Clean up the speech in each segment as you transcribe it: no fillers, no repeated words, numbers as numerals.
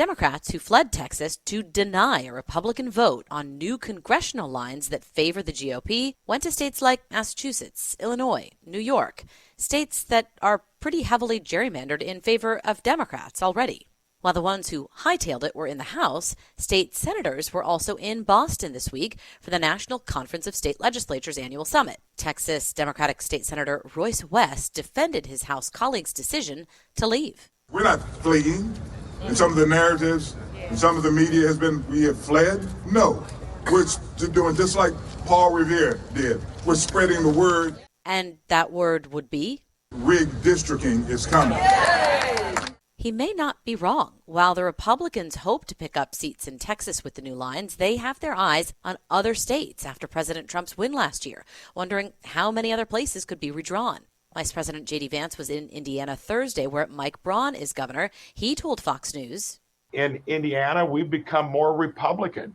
Democrats who fled Texas to deny a Republican vote on new congressional lines that favor the GOP went to states like Massachusetts, Illinois, New York, states that are pretty heavily gerrymandered in favor of Democrats already. While the ones who hightailed it were in the House, state senators were also in Boston this week for the National Conference of State Legislatures annual summit. Texas Democratic State Senator Royce West defended his House colleagues' decision to leave. We're not fleeing. And some of the narratives and some of the media has been, we have fled. No, we're doing just like Paul Revere did. We're spreading the word. And that word would be? Redistricting is coming. He may not be wrong. While the Republicans hope to pick up seats in Texas with the new lines, they have their eyes on other states after President Trump's win last year, wondering how many other places could be redrawn. Vice President J.D. Vance was in Indiana Thursday, where Mike Braun is governor. He told Fox News. In Indiana, we've become more Republican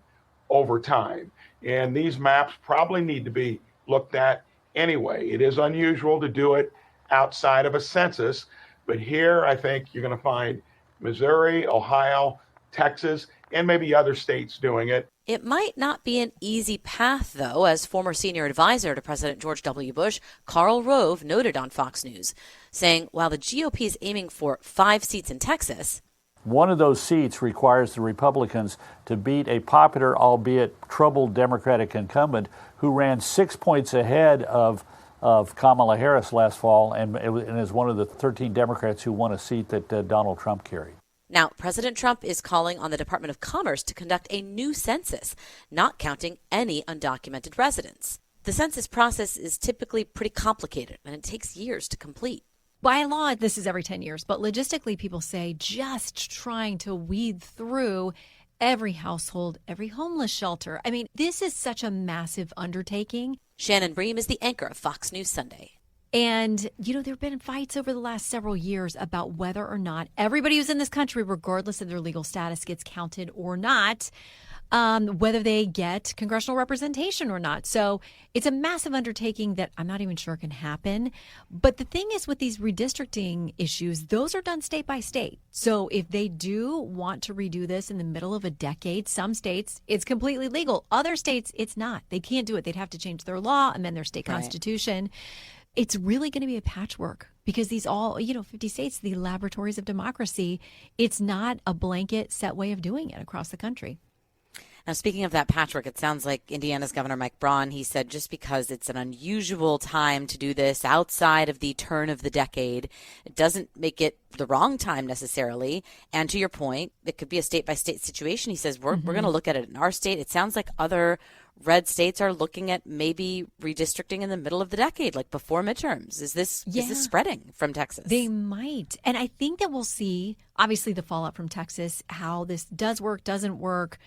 over time, and these maps probably need to be looked at anyway. It is unusual to do it outside of a census, but here I think you're going to find Missouri, Ohio, Texas, and maybe other states doing it. It might not be an easy path, though, as former senior advisor to President George W. Bush, Karl Rove, noted on Fox News, saying while the GOP is aiming for 5 seats in Texas, one of those seats requires the Republicans to beat a popular, albeit troubled Democratic incumbent who ran 6 points ahead of Kamala Harris last fall and is one of the 13 Democrats who won a seat that Donald Trump carried. Now, President Trump is calling on the Department of Commerce to conduct a new census, not counting any undocumented residents. The census process is typically pretty complicated, and it takes years to complete. By law, this is every 10 years, but logistically, people say just trying to weed through every household, every homeless shelter. I mean, this is such a massive undertaking. Shannon Bream is the anchor of Fox News Sunday. And, there have been fights over the last several years about whether or not everybody who's in this country, regardless of their legal status, gets counted or not, whether they get congressional representation or not. So it's a massive undertaking that I'm not even sure can happen. But the thing is with these redistricting issues, those are done state by state. So if they do want to redo this in the middle of a decade, some states, it's completely legal. Other states, it's not. They can't do it. They'd have to change their law, amend their state constitution. It's really going to be a patchwork because these all, 50 states, the laboratories of democracy, it's not a blanket set way of doing it across the country. Now, speaking of that patchwork, it sounds like Indiana's Governor Mike Braun, he said just because it's an unusual time to do this outside of the turn of the decade, it doesn't make it the wrong time necessarily. And to your point, it could be a state-by-state situation. He says, we're going to look at it in our state. It sounds like other red states are looking at maybe redistricting in the middle of the decade, like before midterms. Is this spreading from Texas? They might. And I think that we'll see, obviously, the fallout from Texas, how this does work, doesn't work.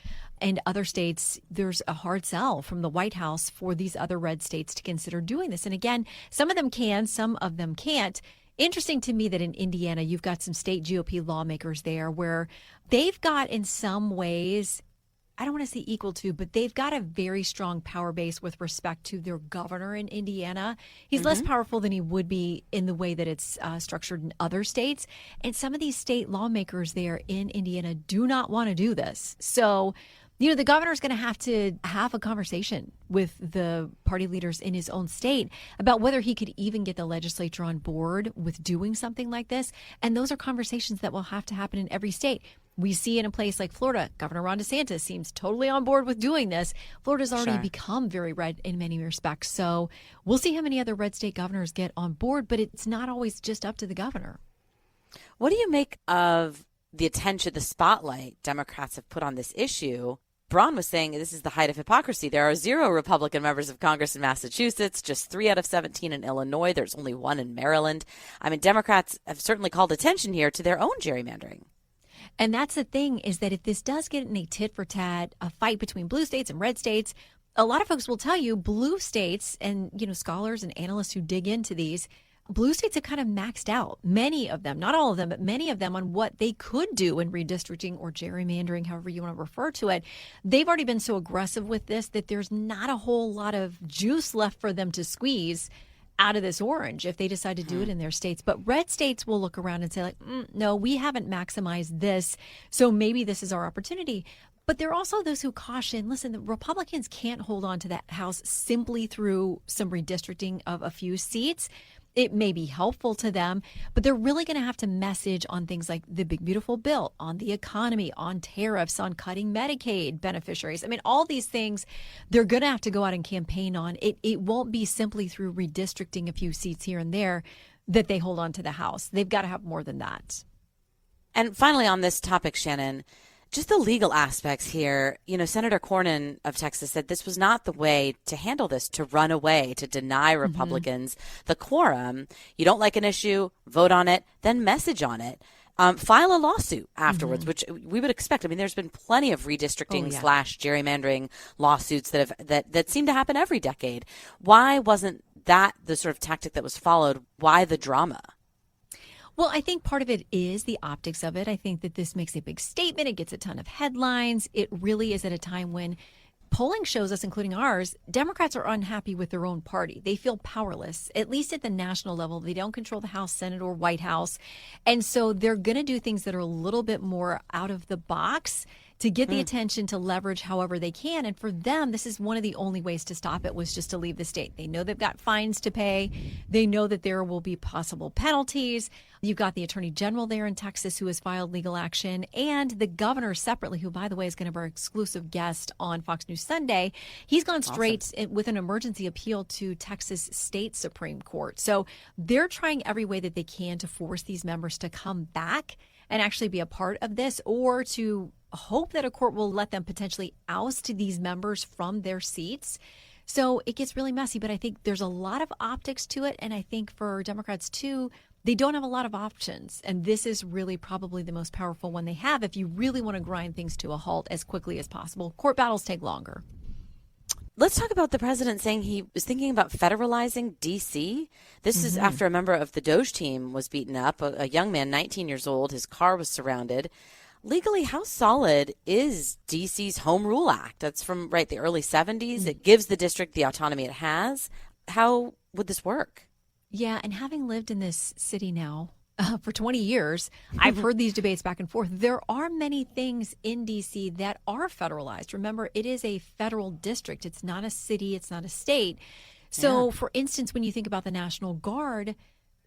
And other states, there's a hard sell from the White House for these other red states to consider doing this. And again, some of them can, some of them can't. Interesting to me that in Indiana, you've got some state GOP lawmakers there where they've got in some ways, I don't want to say equal to, but they've got a very strong power base with respect to their governor in Indiana. He's less powerful than he would be in the way that it's structured in other states. And some of these state lawmakers there in Indiana do not want to do this. So, the governor's going to have a conversation with the party leaders in his own state about whether he could even get the legislature on board with doing something like this. And those are conversations that will have to happen in every state. We see in a place like Florida, Governor Ron DeSantis seems totally on board with doing this. Florida's already become very red in many respects. So we'll see how many other red state governors get on board, but it's not always just up to the governor. What do you make of the attention, the spotlight Democrats have put on this issue? Braun was saying this is the height of hypocrisy. There are 0 Republican members of Congress in Massachusetts, just 3 out of 17 in Illinois. There's only 1 in Maryland. I mean, Democrats have certainly called attention here to their own gerrymandering. And that's the thing, is that if this does get in a tit for tat, a fight between blue states and red states, a lot of folks will tell you blue states and, scholars and analysts who dig into these, blue states have kind of maxed out, many of them, not all of them, but many of them on what they could do in redistricting or gerrymandering, however you want to refer to it. They've already been so aggressive with this that there's not a whole lot of juice left for them to squeeze. out of this orange if they decide to do it in their states. But red states will look around and say, like, no, we haven't maximized this, so maybe this is our opportunity. But there are also those who caution, listen, the Republicans can't hold on to that House simply through some redistricting of a few seats. It may be helpful to them, but they're really going to have to message on things like the big, beautiful bill, on the economy, on tariffs, on cutting Medicaid beneficiaries. I mean, all these things they're going to have to go out and campaign on. It won't be simply through redistricting a few seats here and there that they hold on to the House. They've got to have more than that. And finally, on this topic, Shannon, just the legal aspects here. Senator Cornyn of Texas said this was not the way to handle this, to run away, to deny Republicans the quorum. You don't like an issue, vote on it, then message on it. File a lawsuit afterwards, which we would expect. I mean, there's been plenty of redistricting / gerrymandering lawsuits that seem to happen every decade. Why wasn't that the sort of tactic that was followed? Why the drama? Well, I think part of it is the optics of it. I think that this makes a big statement. It gets a ton of headlines. It really is at a time when polling shows us, including ours, Democrats are unhappy with their own party. They feel powerless, at least at the national level. They don't control the House, Senate, or White House. And so they're going to do things that are a little bit more out of the box to get the attention, to leverage however they can. And for them, this is one of the only ways to stop it, was just to leave the state. They know they've got fines to pay. They know that there will be possible penalties. You've got the attorney general there in Texas who has filed legal action, and the governor separately, who, by the way, is going to be our exclusive guest on Fox News Sunday. He's gone straight with an emergency appeal to Texas State Supreme Court. So they're trying every way that they can to force these members to come back and actually be a part of this, or to hope that a court will let them potentially oust these members from their seats. So it gets really messy, but I think there's a lot of optics to it. And I think for Democrats, too, they don't have a lot of options. And this is really probably the most powerful one they have if you really want to grind things to a halt as quickly as possible. Court battles take longer. Let's talk about the president saying he was thinking about federalizing DC. This is after a member of the Doge team was beaten up, a young man, 19 years old. His car was surrounded. Legally, how solid is DC's Home Rule Act? That's from the early 70s. It gives the district the autonomy it has. How would this work? Yeah, and having lived in this city now for 20 years, I've heard these debates back and forth. There are many things in D.C. that are federalized. Remember, it is a federal district. It's not a city. It's not a state. So, for instance, when you think about the National Guard,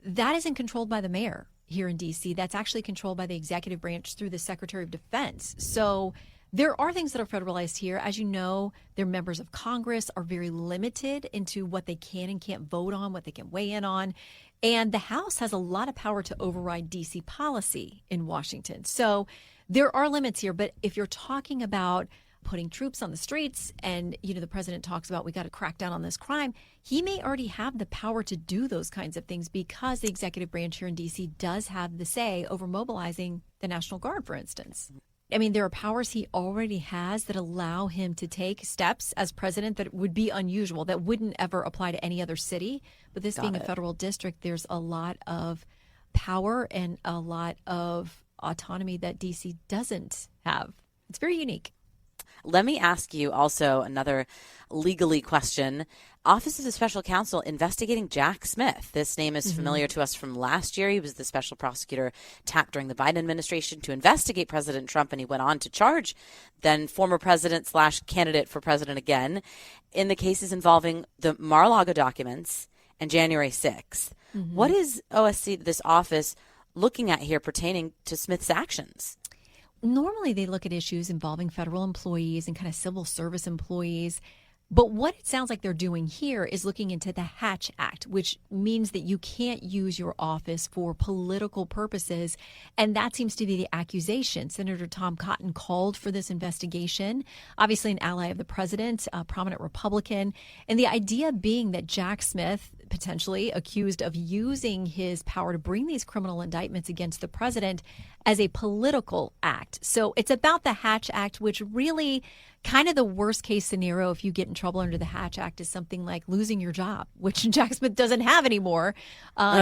that isn't controlled by the mayor here in D.C. That's actually controlled by the executive branch through the Secretary of Defense. So there are things that are federalized here. As you know, their members of Congress are very limited into what they can and can't vote on, what they can weigh in on. And the House has a lot of power to override D.C. policy in Washington. So there are limits here. But if you're talking about putting troops on the streets and, the president talks about we got to crack down on this crime, he may already have the power to do those kinds of things because the executive branch here in D.C. does have the say over mobilizing the National Guard, for instance. I mean, there are powers he already has that allow him to take steps as president that would be unusual, that wouldn't ever apply to any other city. But this being a federal district, there's a lot of power and a lot of autonomy that D.C. doesn't have. It's very unique. Let me ask you also another legally question. Office of the Special Counsel investigating Jack Smith. This name is familiar to us from last year. He was the special prosecutor tapped during the Biden administration to investigate President Trump, and he went on to charge then former president / candidate for president again in the cases involving the Mar-a-Lago documents and January 6th. What is OSC, this office, looking at here pertaining to Smith's actions? Normally, they look at issues involving federal employees and kind of civil service employees. But what it sounds like they're doing here is looking into the Hatch Act, which means that you can't use your office for political purposes. And that seems to be the accusation. Senator Tom Cotton called for this investigation, obviously an ally of the president, a prominent Republican. And the idea being that Jack Smith, potentially accused of using his power to bring these criminal indictments against the president as a political act. So it's about the Hatch Act, which really kind of the worst case scenario if you get in trouble under the Hatch Act is something like losing your job, which Jack Smith doesn't have anymore.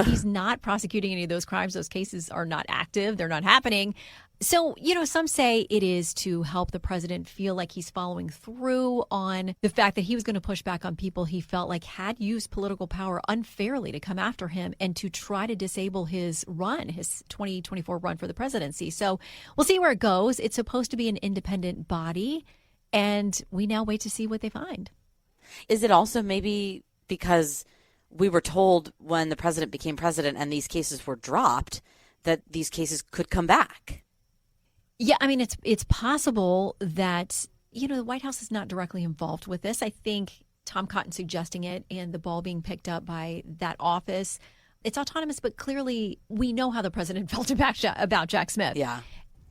He's not prosecuting any of those crimes. Those cases are not active. They're not happening. So, some say it is to help the president feel like he's following through on the fact that he was going to push back on people he felt like had used political power unfairly to come after him and to try to disable his 2024 run for the presidency. So we'll see where it goes. It's supposed to be an independent body, and we now wait to see what they find. Is it also maybe because we were told when the president became president and these cases were dropped that these cases could come back? Yeah, I mean, it's possible that, the White House is not directly involved with this. I think Tom Cotton suggesting it and the ball being picked up by that office, it's autonomous, but clearly we know how the president felt about Jack Smith. Yeah.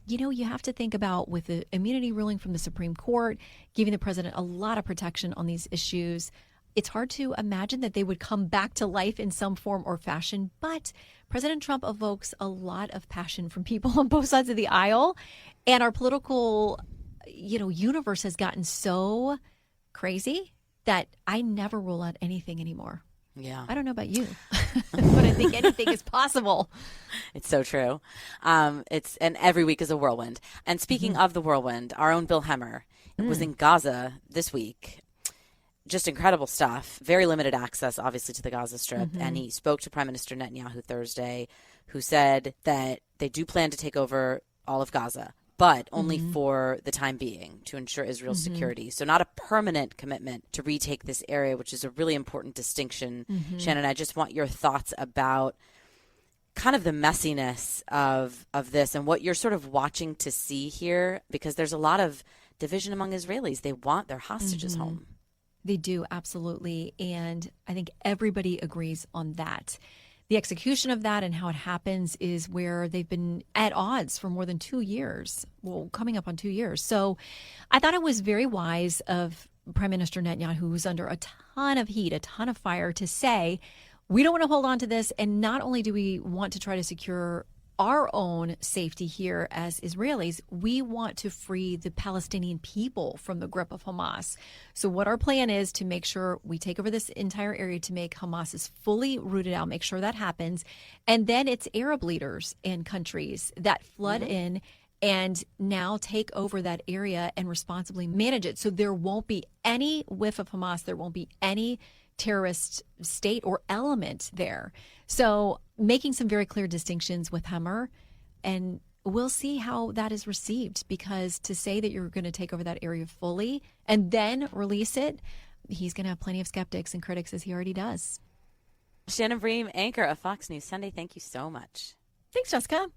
You have to think about with the immunity ruling from the Supreme Court, giving the president a lot of protection on these issues. It's hard to imagine that they would come back to life in some form or fashion, but President Trump evokes a lot of passion from people on both sides of the aisle, and our political, universe has gotten so crazy that I never rule out anything anymore. Yeah. I don't know about you, but I think anything is possible. It's so true. And every week is a whirlwind. And speaking of the whirlwind, our own Bill Hemmer was in Gaza this week. Just incredible stuff. Very limited access, obviously, to the Gaza Strip. And he spoke to Prime Minister Netanyahu Thursday, who said that they do plan to take over all of Gaza, but only for the time being to ensure Israel's security. So not a permanent commitment to retake this area, which is a really important distinction. Shannon, I just want your thoughts about kind of the messiness of this and what you're sort of watching to see here, because there's a lot of division among Israelis. They want their hostages home. They do, absolutely. And I think everybody agrees on that. The execution of that and how it happens is where they've been at odds for more than 2 years. Well, coming up on 2 years. So I thought it was very wise of Prime Minister Netanyahu, who's under a ton of heat, a ton of fire, to say, we don't want to hold on to this. And not only do we want to try to secure our own safety here as Israelis, we want to free the Palestinian people from the grip of Hamas. So what our plan is to make sure we take over this entire area to make Hamas is fully rooted out, make sure that happens. And then it's Arab leaders and countries that flood in and now take over that area and responsibly manage it. So there won't be any whiff of Hamas. There won't be any terrorist state or element there. So making some very clear distinctions with Hemmer, and we'll see how that is received, because to say that you're going to take over that area fully and then release it, he's going to have plenty of skeptics and critics, as he already does. Shannon Bream, anchor of Fox News Sunday, thank you so much. Thanks, Jessica.